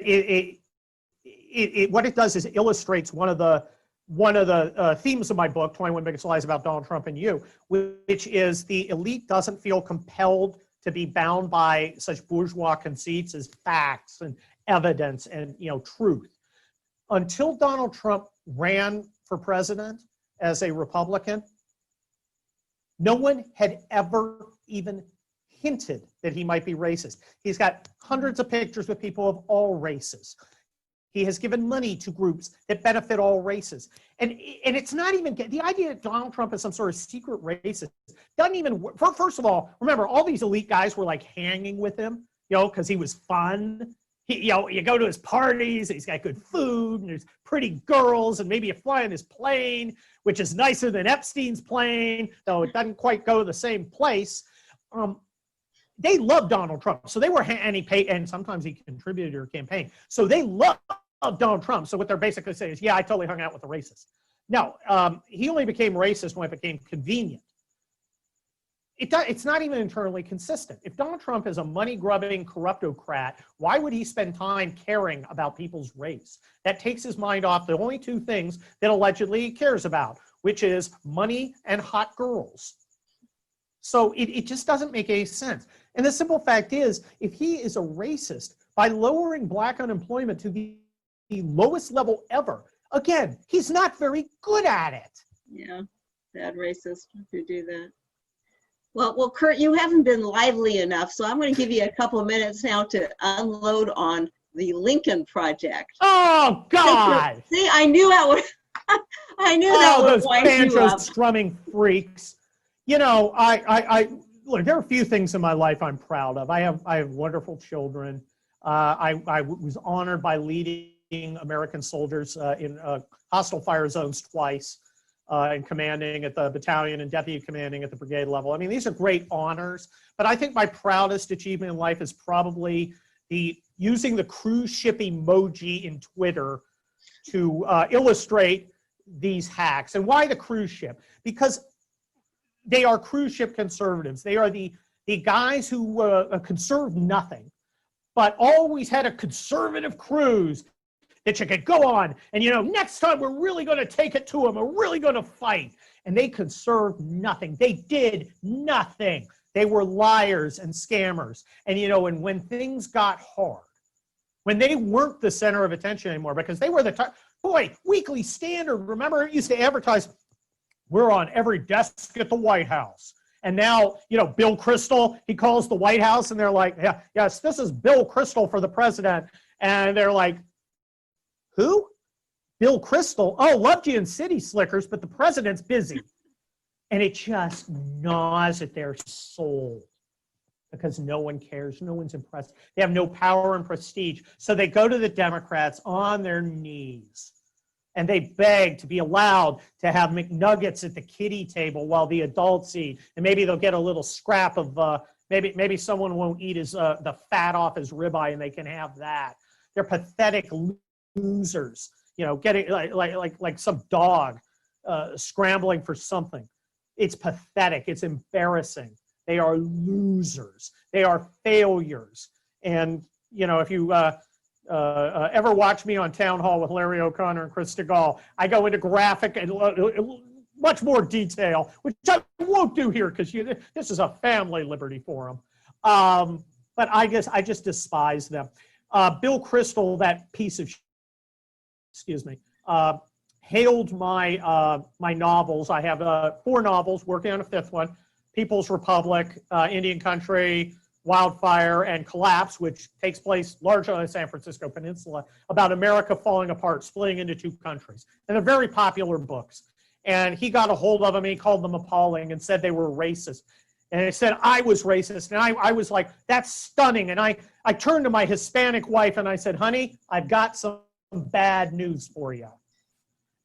what it does is it illustrates one of the themes of my book, 21 Biggest Lies About Donald Trump and You, which is the elite doesn't feel compelled to be bound by such bourgeois conceits as facts and evidence and truth. Until Donald Trump ran for president as a Republican, no one had ever even hinted that he might be racist. He's got hundreds of pictures with people of all races. He has given money to groups that benefit all races. And it's not even, the idea that Donald Trump is some sort of secret racist doesn't even work. First of all, remember, all these elite guys were like hanging with him, because he was fun. You go to his parties, he's got good food, and there's pretty girls, and maybe you fly in his plane, which is nicer than Epstein's plane, though it doesn't quite go to the same place. They loved Donald Trump. So they were, and he paid, and sometimes he contributed to her campaign. So they loved Donald Trump. So what they're basically saying is, yeah, I totally hung out with a racist. No, he only became racist when it became convenient. It's not even internally consistent. If Donald Trump is a money-grubbing corruptocrat, why would he spend time caring about people's race? That takes his mind off the only two things that allegedly he cares about, which is money and hot girls. So it just doesn't make any sense. And the simple fact is, if he is a racist, by lowering black unemployment to the lowest level ever, again, he's not very good at it. Yeah, bad racist if you do that. Well, Kurt, you haven't been lively enough, so I'm going to give you a couple of minutes now to unload on the Lincoln Project. Oh, God! See, I knew that would. I knew that would wind you up. Banjo strumming freaks. I look. There are a few things in my life I'm proud of. I have wonderful children. I was honored by leading American soldiers in hostile fire zones twice. And commanding at the battalion and deputy commanding at the brigade level. I mean, these are great honors, but I think my proudest achievement in life is probably using the cruise ship emoji in Twitter to illustrate these hacks. And why the cruise ship? Because they are cruise ship conservatives. They are the guys who conserve nothing, but always had a conservative cruise that you could go on, and next time we're really going to take it to them. We're really going to fight. And they conserved nothing. They did nothing. They were liars and scammers. And and when things got hard, when they weren't the center of attention anymore, because they were Weekly Standard, remember, it used to advertise, we're on every desk at the White House. And now, you know, Bill Kristol, he calls the White House and they're like, yeah, yes, this is Bill Kristol for the president. And they're like, who? Bill Kristol? Oh, loved you in City Slickers, but the president's busy. And it just gnaws at their soul because no one cares. No one's impressed. They have no power and prestige. So they go to the Democrats on their knees and they beg to be allowed to have McNuggets at the kiddie table while the adults eat. And maybe they'll get a little scrap of, maybe someone won't eat the fat off his ribeye and they can have that. They're pathetic losers, you know, getting like some dog scrambling for something. It's pathetic. It's embarrassing. They are losers. They are failures. And, you know, if you ever watch me on Town Hall with Larry O'Connor and Chris DeGaulle, I go into graphic and much more detail, which I won't do here because this is a family liberty forum. But I just despise them. Bill Kristol, that piece of hailed my my novels. I have 4 novels, working on a 5th one: People's Republic, Indian Country, Wildfire, and Collapse, which takes place largely on the San Francisco Peninsula, about America falling apart, splitting into 2 countries. And they're very popular books. And he got a hold of them, and he called them appalling and said they were racist. And he said I was racist. And I was like, that's stunning. And I turned to my Hispanic wife and I said, honey, I've got some bad news for you.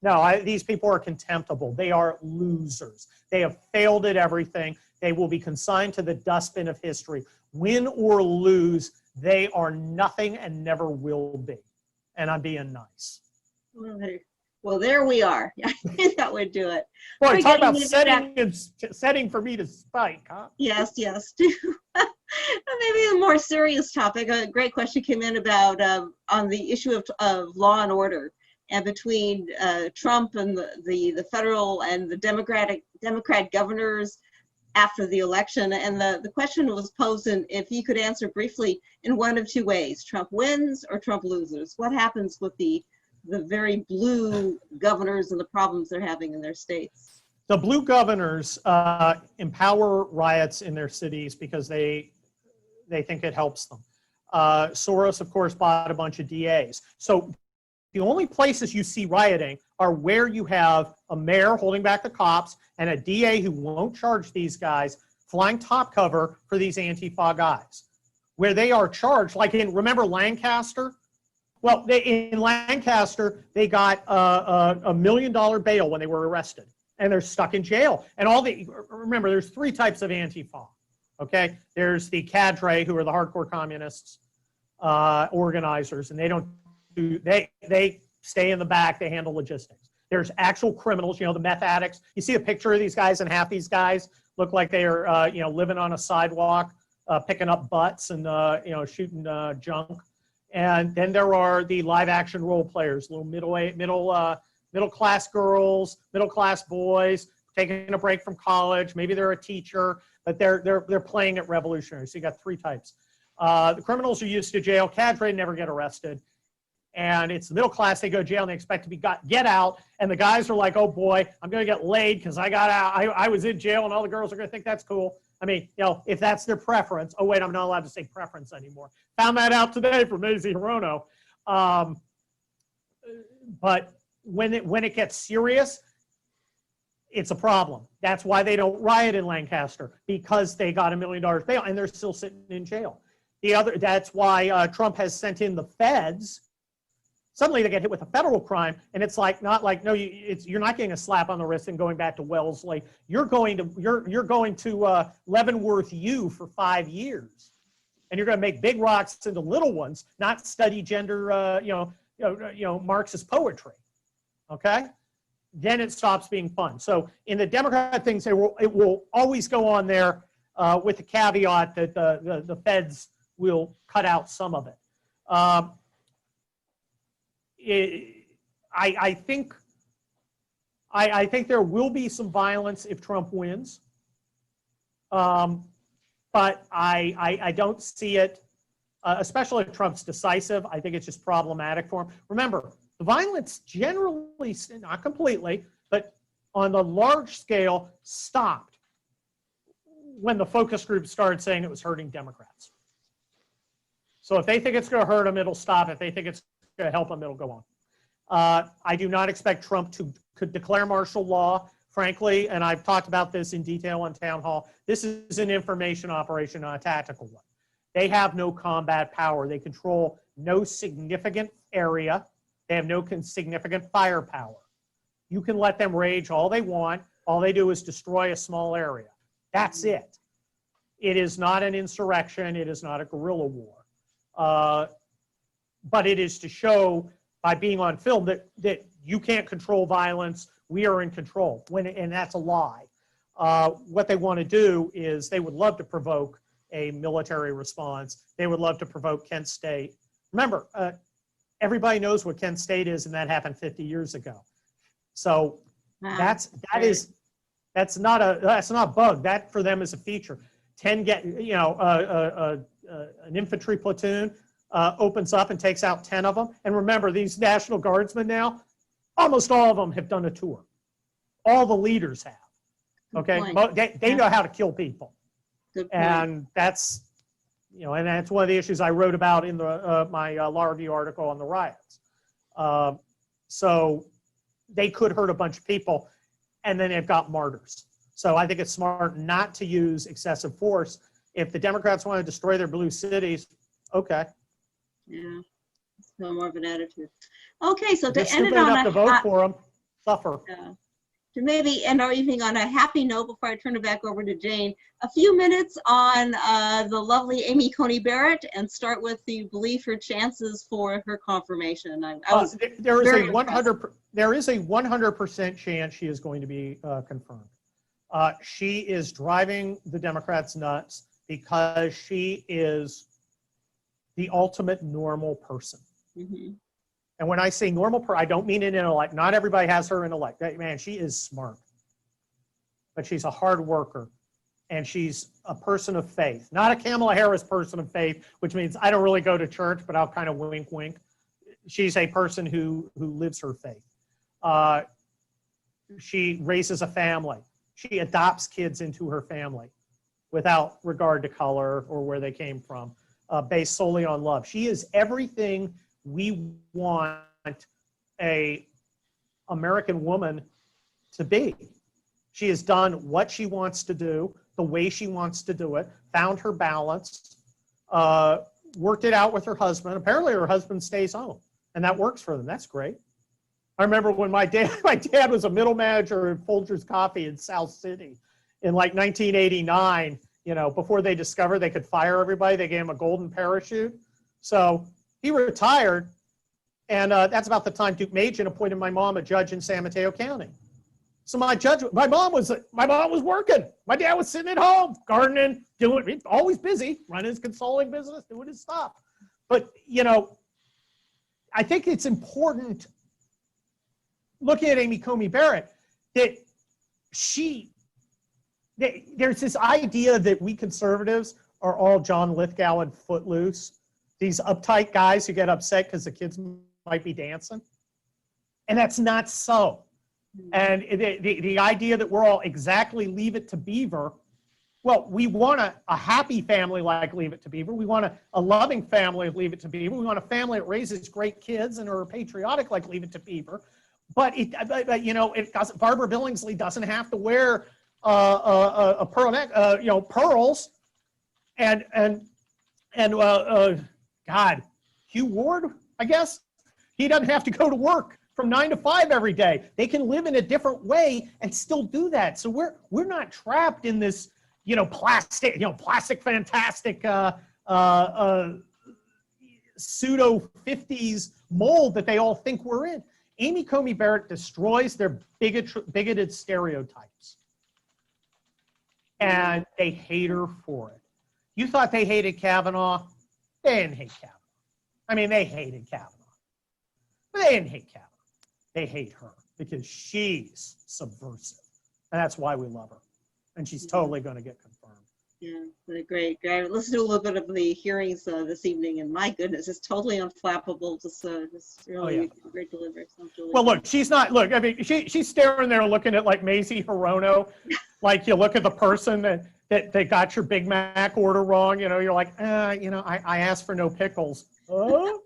No, these people are contemptible. They are losers. They have failed at everything. They will be consigned to the dustbin of history. Win or lose, they are nothing and never will be. And I'm being nice. Well, there we are. I think that would do it. Boy, talk about setting for me to spike, huh? Yes, yes. Maybe a more serious topic. A great question came in about on the issue of law and order, and between Trump and the federal and the Democrat governors after the election. And the question was posed, in, if you could answer briefly, in one of 2 ways: Trump wins or Trump loses. What happens with the very blue governors and the problems they're having in their states? The blue governors empower riots in their cities because they think it helps them. Soros, of course, bought a bunch of DAs. So the only places you see rioting are where you have a mayor holding back the cops and a DA who won't charge these guys, flying top cover for these Antifa guys. Where they are charged, like remember Lancaster? Well, in Lancaster, they got a $1 million bail when they were arrested, and they're stuck in jail. And remember, there's 3 types of Antifa, okay? There's the cadre, who are the hardcore communists, organizers, and they stay in the back, they handle logistics. There's actual criminals, you know, the meth addicts. You see a picture of these guys, and half these guys look like they are, you know, living on a sidewalk, picking up butts and, you know, shooting junk. And then there are the live action role players, little middle class girls, middle class boys, taking a break from college. Maybe they're a teacher, but they're playing at revolutionary. So you got 3 types. The criminals are used to jail. Cadre never get arrested. And it's the middle class, they go to jail and they expect to get out. And the guys are like, oh boy, I'm going to get laid because I got out. I was in jail and all the girls are going to think that's cool. I mean, you know, if that's their preference. Oh wait, I'm not allowed to say preference anymore. Found that out today from Maisie Hirono. But when it gets serious, it's a problem. That's why they don't riot in Lancaster, because they got $1 million bail and they're still sitting in jail. That's why Trump has sent in the feds. Suddenly they get hit with a federal crime, and it's like you're not getting a slap on the wrist and going back to Wellesley. You're going to Leavenworth U for 5 years, and you're going to make big rocks into little ones, not study gender, Marxist poetry. Okay, then it stops being fun. So in the Democrat things, it will always go on there with the caveat that the feds will cut out some of it. I think there will be some violence if Trump wins, but I don't see it, especially if Trump's decisive. I think it's just problematic for him. Remember, the violence generally, not completely, but on the large scale, stopped when the focus group started saying it was hurting Democrats. So if they think it's going to hurt them, it'll stop. If they think it's going to help them, it'll go on. I do not expect Trump to could declare martial law, frankly, and I've talked about this in detail on Town Hall. This is an information operation, not a tactical one. They have no combat power. They control no significant area. They have no significant firepower. You can let them rage all they want. All they do is destroy a small area. That's it. It is not an insurrection. It is not a guerrilla war. But it is to show by being on film that you can't control violence. We are in control, and that's a lie. What they want to do is they would love to provoke a military response. They would love to provoke Kent State. Remember, everybody knows what Kent State is, and that happened 50 years ago. So that's not a bug. That for them is a feature. 10 get an infantry platoon opens up and takes out 10 of them. And remember, these National Guardsmen now, almost all of them have done a tour. All the leaders have. Okay, they know how to kill people. And that's, and that's one of the issues I wrote about in my law review article on the riots. So they could hurt a bunch of people, and then they've got martyrs. So I think it's smart not to use excessive force. If the Democrats want to destroy their blue cities, okay. Yeah, it's more of an attitude. Okay, so to If end you're it on enough to vote for them, suffer. To maybe end our evening on a happy note before I turn it back over to Jane, a few minutes on the lovely Amy Coney Barrett, and start with the belief her chances for her confirmation. There is a 100% chance she is going to be confirmed. She is driving the Democrats nuts because she is the ultimate normal person. Mm-hmm. And when I say normal, I don't mean in intellect. Not everybody has her intellect. Man, she is smart. But she's a hard worker. And she's a person of faith. Not a Kamala Harris person of faith, which means I don't really go to church, but I'll kind of wink, wink. She's a person who lives her faith. She raises a family. She adopts kids into her family without regard to color or where they came from, based solely on love. She is everything we want a American woman to be. She has done what she wants to do, the way she wants to do it, found her balance, worked it out with her husband. Apparently her husband stays home, and that works for them. That's great. I remember when my dad was a middle manager at Folgers Coffee in South City in like 1989, before they discovered they could fire everybody, they gave him a golden parachute. So he retired, and that's about the time Duke Machen appointed my mom a judge in San Mateo County. So my mom was working. My dad was sitting at home, gardening, always busy, running his consulting business, doing his stuff. But, I think it's important, looking at Amy Coney Barrett, that there's this idea that we conservatives are all John Lithgow and Footloose, these uptight guys who get upset because the kids might be dancing. And that's not so. And the idea that we're all exactly Leave It to Beaver, well, we want a happy family like Leave It to Beaver. We want a loving family like Leave It to Beaver. We want a family that raises great kids and are patriotic like Leave It to Beaver. But it doesn't. Barbara Billingsley doesn't have to wear a pearl neck, pearls, and God, Hugh Ward, I guess, he doesn't have to go to work from 9 to 5 every day. They can live in a different way and still do that. So we're not trapped in this, plastic fantastic pseudo 50s mold that they all think we're in. Amy Coney Barrett destroys their bigoted stereotypes. And they hate her for it. You thought they hated Kavanaugh? They didn't hate Kavanaugh. I mean, they hated Kavanaugh. But they didn't hate Kavanaugh. They hate her because she's subversive. And that's why we love her. And she's totally going to get confirmed. Yeah, great. I listened to a little bit of the hearings this evening, and my goodness, it's totally unflappable. Just really great delivery. Well, look, she's not. Look, I mean, she's staring there, looking at like Mazie Hirono. Like you look at the person, and that got your Big Mac order wrong. You're like, I asked for no pickles. Oh,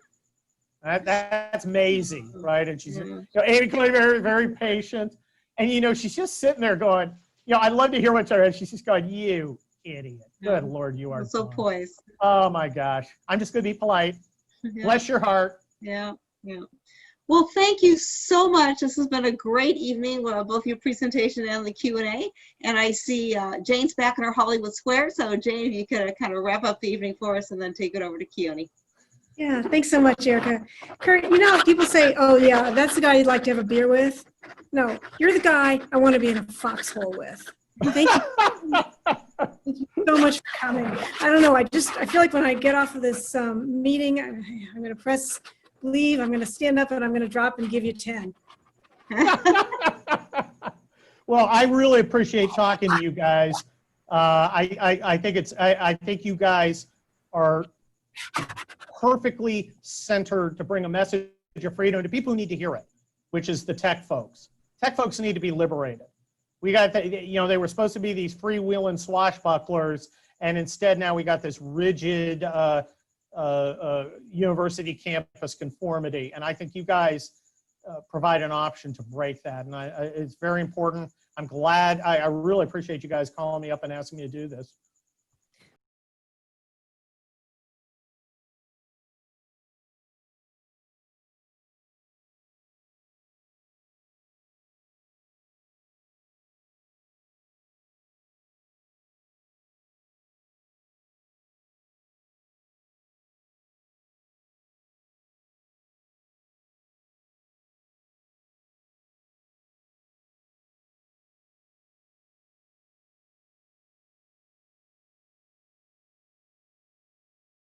that's Maisie, right? And she's, Amy Clay, very, very patient. And, she's just sitting there going, I'd love to hear what's her. She's just going, you idiot. Good Lord, you are so dumb. poised. Oh my gosh. I'm just going to be polite. Yeah. Bless your heart. Yeah. Well, thank you so much. This has been a great evening, both your presentation and the Q&A. And I see Jane's back in our Hollywood Square. So Jane, if you could kind of wrap up the evening for us and then take it over to Keone. Yeah, thanks so much, Erica. Kurt, people say, oh yeah, that's the guy you'd like to have a beer with. No, you're the guy I want to be in a foxhole with. Thank you. Thank you so much for coming. I don't know, I feel like when I get off of this meeting, I'm going to press leave, I'm going to stand up and I'm going to drop and give you 10. Well, I really appreciate talking to you guys. I think you guys are perfectly centered to bring a message of freedom to people who need to hear it, which is the tech folks. Tech folks need to be liberated. We got they were supposed to be these freewheeling swashbucklers, and instead now we got this rigid university campus conformity. And I think you guys provide an option to break that. And it's very important. I'm glad, I really appreciate you guys calling me up and asking me to do this.